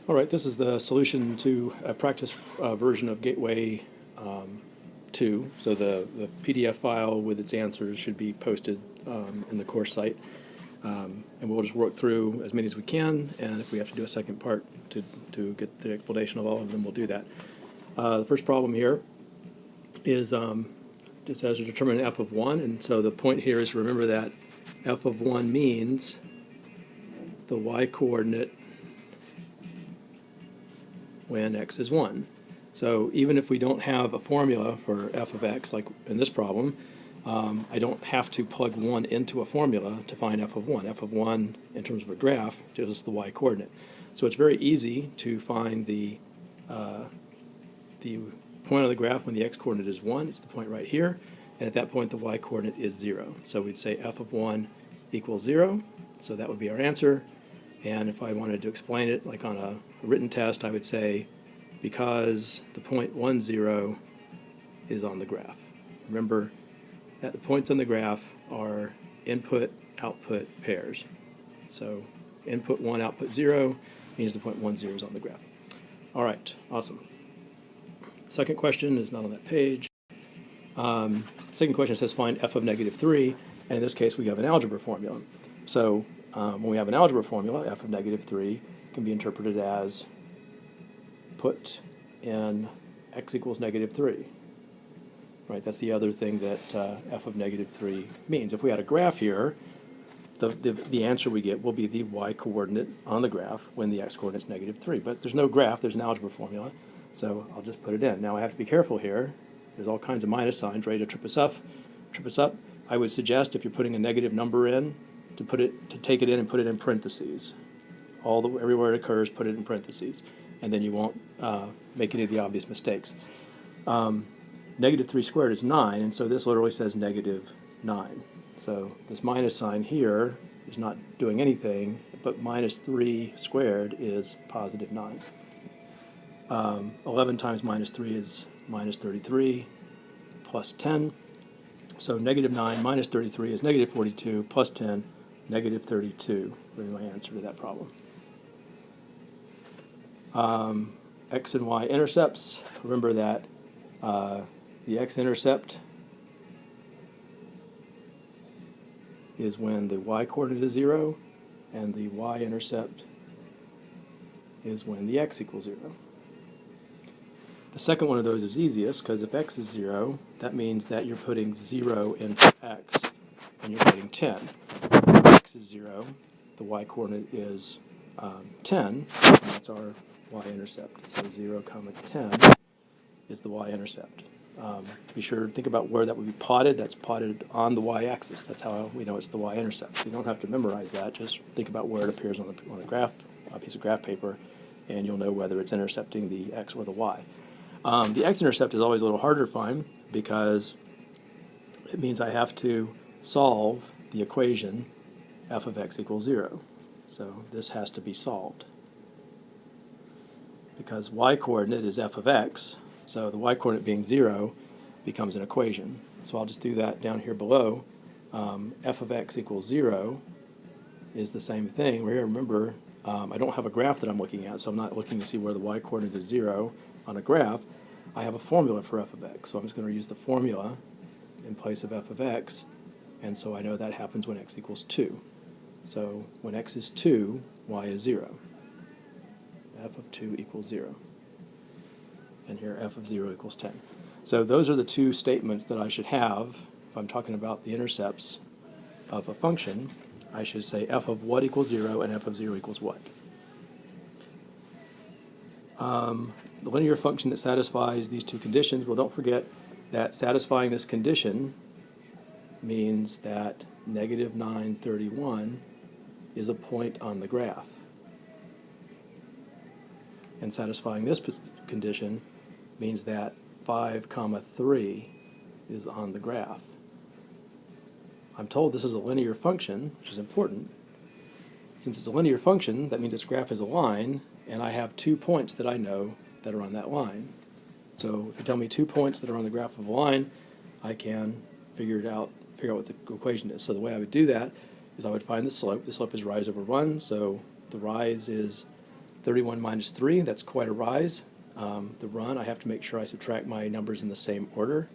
All right, this is the solution to a practice version of Gateway 2. So the PDF file with its answers should be posted in the course site. And we'll just work through as many as we can, and if we have to do a second part to get the explanation of all of them, we'll do that. The first problem here is just has to determine f of 1, and so the point here is remember that f of 1 means the y-coordinate when x is 1. So even if we don't have a formula for f of x, like in this problem, I don't have to plug 1 into a formula to find f of 1. f of 1, in terms of a graph, gives us the y-coordinate. So it's very easy to find the point of the graph when the x-coordinate is 1. It's the point right here. And at that point, the y-coordinate is 0. So we'd say f of 1 equals 0. So that would be our answer. And if I wanted to explain it, like on a written test, I would say because the point 1, 0 is on the graph. Remember that the points on the graph are input-output pairs. So input 1, output 0 means the point 1, 0 is on the graph. All right, awesome. Second question is not on that page. Second question says find f of negative 3, and in this case we have an algebra formula. So when we have an algebra formula, f of negative 3 can be interpreted as put in x equals negative 3. Right, that's the other thing that f of negative 3 means. If we had a graph here, the answer we get will be the y-coordinate on the graph when the x-coordinate is negative 3. But there's no graph, there's an algebra formula, so I'll just put it in. Now I have to be careful here. There's all kinds of minus signs ready to trip us up. I would suggest if you're putting a negative number in, to take it in and put it in parentheses. Everywhere it occurs, put it in parentheses, and then you won't make any of the obvious mistakes. Negative 3 squared is 9, and so this literally says negative 9. So this minus sign here is not doing anything, but minus 3 squared is positive 9. 11 times minus 3 is minus 33 plus 10. So negative 9 minus 33 is negative 42 plus 10, negative 32 would be my answer to that problem. X and y intercepts. Remember that the x-intercept is when the y-coordinate is 0, and the y-intercept is when the x equals 0. The second one of those is easiest, because if x is 0, that means that you're putting 0 into x, and you're getting 10. If x is 0, the y-coordinate is 10, and that's our y-intercept. So 0, 10 is the y-intercept. Be sure to think about where that would be plotted. That's plotted on the y-axis. That's how we know it's the y-intercept. So you don't have to memorize that. Just think about where it appears on a graph, a piece of graph paper, and you'll know whether it's intercepting the x or the y. The x-intercept is always a little harder to find because it means I have to solve the equation f of x equals 0. So this has to be solved because y-coordinate is f of x. So the y-coordinate being 0 becomes an equation. So I'll just do that down here below. F of x equals 0 is the same thing. Remember, I don't have a graph that I'm looking at, so I'm not looking to see where the y-coordinate is 0 on a graph. I have a formula for f of x, so I'm just going to use the formula in place of f of x, and so I know that happens when x equals 2. So when x is 2, y is 0. F of 2 equals 0. And here f of 0 equals 10. So those are the two statements that I should have. If I'm talking about the intercepts of a function, I should say f of what equals 0 and f of 0 equals what. The linear function that satisfies these two conditions, well, don't forget that satisfying this condition means that negative 931 is a point on the graph. And satisfying this condition means that 5, 3 is on the graph. I'm told this is a linear function, which is important. Since it's a linear function, that means its graph is a line, and I have 2 points that I know that are on that line. So if you tell me 2 points that are on the graph of a line, I can figure out what the equation is. So the way I would do that is I would find the slope. The slope is rise over 1, so the rise is 31 minus 3, that's quite a rise. The run, I have to make sure I subtract my numbers in the same order.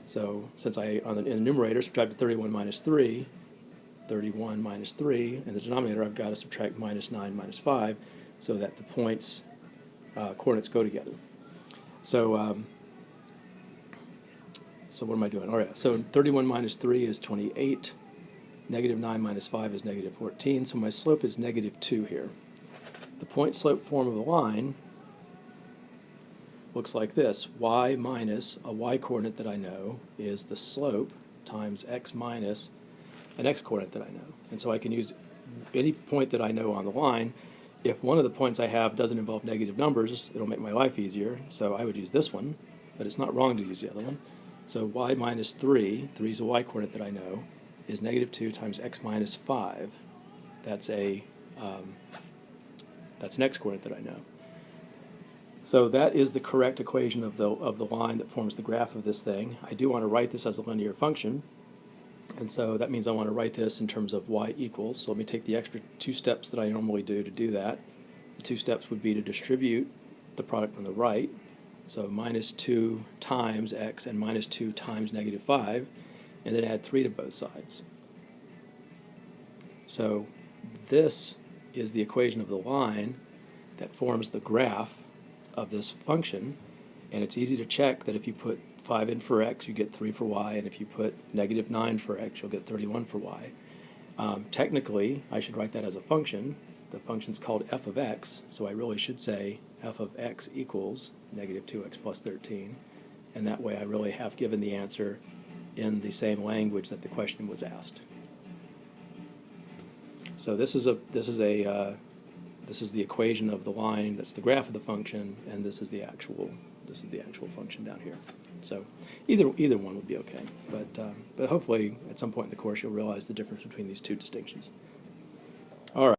So since in the numerator, subtract 31 minus 3, 31 minus 3, in the denominator, I've got to subtract minus 9 minus 5 so that the points, coordinates go together. So, so what am I doing? All right, so 31 minus 3 is 28. Negative 9 minus 5 is negative 14. So my slope is negative 2 here. The point slope form of the line looks like this. Y minus a y coordinate that I know is the slope times x minus an x coordinate that I know. And so I can use any point that I know on the line. If one of the points I have doesn't involve negative numbers, it'll make my life easier. So I would use this one, but it's not wrong to use the other one. So y minus 3, 3 is a y coordinate that I know, is negative 2 times x minus 5. That's an x coordinate that I know. So that is the correct equation of the line that forms the graph of this thing. I do want to write this as a linear function, and so that means I want to write this in terms of y equals. So let me take the extra 2 steps that I normally do to do that. The 2 steps would be to distribute the product on the right, so minus 2 times x and minus 2 times negative 5, and then add 3 to both sides. So this is the equation of the line that forms the graph of this function, and it's easy to check that if you put 5 in for x, you get 3 for y, and if you put negative 9 for x, you'll get 31 for y. Technically, I should write that as a function. The function's called f of x, so I really should say f of x equals negative 2x plus 13, and that way I really have given the answer in the same language that the question was asked. So this is the equation of the line. That's the graph of the function, and this is the actual function down here. So either one would be okay, but hopefully at some point in the course you'll realize the difference between these 2 distinctions. All right.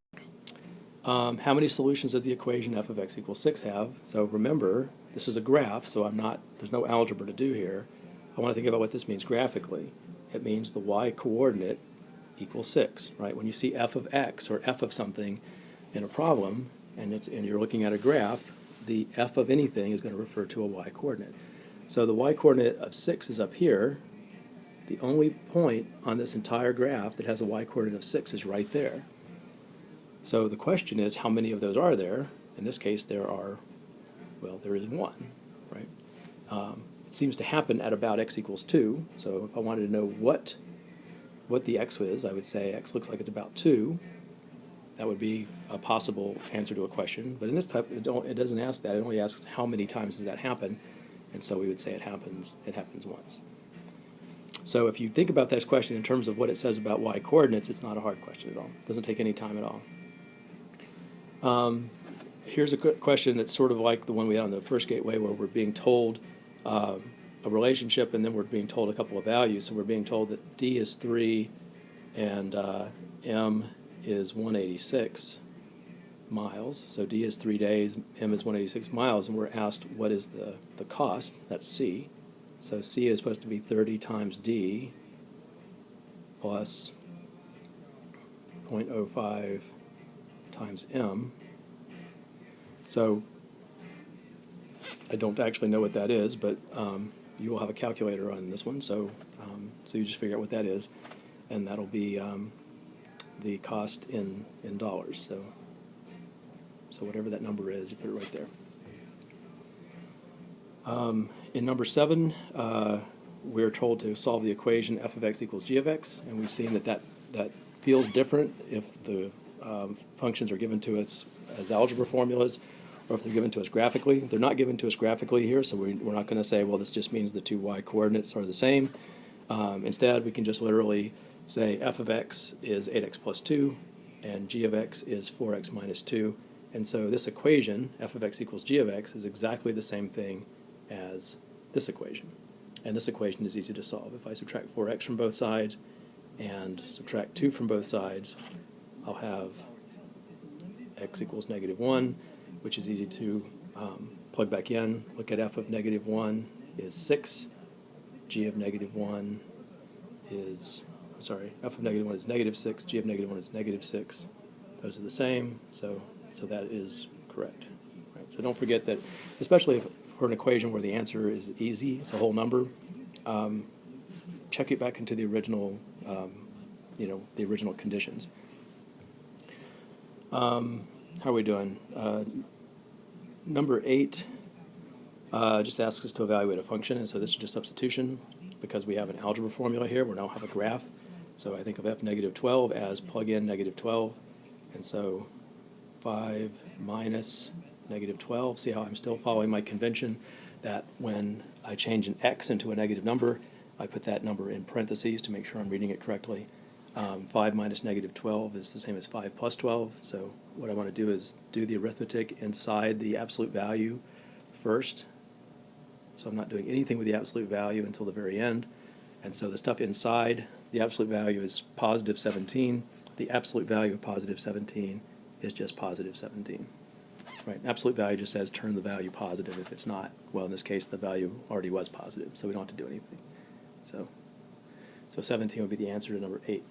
How many solutions does the equation f of x equals 6 have? So remember, this is a graph, so there's no algebra to do here. I want to think about what this means graphically. It means the y coordinate equals 6, right? When you see f of x or f of something in a problem, and you're looking at a graph, the f of anything is going to refer to a y coordinate. So the y coordinate of 6 is up here. The only point on this entire graph that has a y coordinate of 6 is right there. So the question is, how many of those are there? In this case, there is 1, right? It seems to happen at about x equals 2. So if I wanted to know what the x is, I would say x looks like it's about 2. That would be a possible answer to a question. But in this type, it doesn't ask that. It only asks how many times does that happen. And so we would say it happens once. So if you think about this question in terms of what it says about y coordinates, it's not a hard question at all. It doesn't take any time at all. Here's a question that's sort of like the one we had on the first gateway, where we're being told a relationship, and then we're being told a couple of values. So we're being told that d is 3 and m is 186 miles. So d is 3 days, m is 186 miles, and we're asked what is the cost. That's c. So c is supposed to be 30 times d plus 0.05 times m. So I don't actually know what that is, but you will have a calculator on this one, so you just figure out what that is, and that'll be the cost in dollars. So whatever that number is, you put it right there. In number 7, we're told to solve the equation f of x equals g of x, and we've seen that feels different if the functions are given to us as algebra formulas, or if they're given to us graphically. They're not given to us graphically here, so we're not going to say, well, this just means the 2 y coordinates are the same. Instead, we can just literally say f of x is 8x plus 2, and g of x is 4x minus 2. And so this equation, f of x equals g of x, is exactly the same thing as this equation. And this equation is easy to solve. If I subtract 4x from both sides and subtract 2 from both sides, I'll have x equals negative 1, which is easy to plug back in. Look at f of negative 1 is 6. G of negative 1 is, f of negative 1 is negative 6. G of negative 1 is negative 6. Those are the same, so that is correct. Right, so don't forget that, especially if for an equation where the answer is easy, it's a whole number, check it back into the original, the original conditions. How are we doing? Number 8 just asks us to evaluate a function, and so this is just substitution. Because we have an algebra formula here, we now have a graph. So I think of f negative 12 as plug in negative 12, and so 5 minus negative 12. See how I'm still following my convention that when I change an x into a negative number, I put that number in parentheses to make sure I'm reading it correctly. 5 minus negative 12 is the same as 5 plus 12. So what I want to do is do the arithmetic inside the absolute value first. So I'm not doing anything with the absolute value until the very end. And so the stuff inside the absolute value is positive 17. The absolute value of positive 17 is just positive 17. Right? Absolute value just says turn the value positive. If it's not, well, in this case, the value already was positive, so we don't have to do anything. So 17 would be the answer to number 8.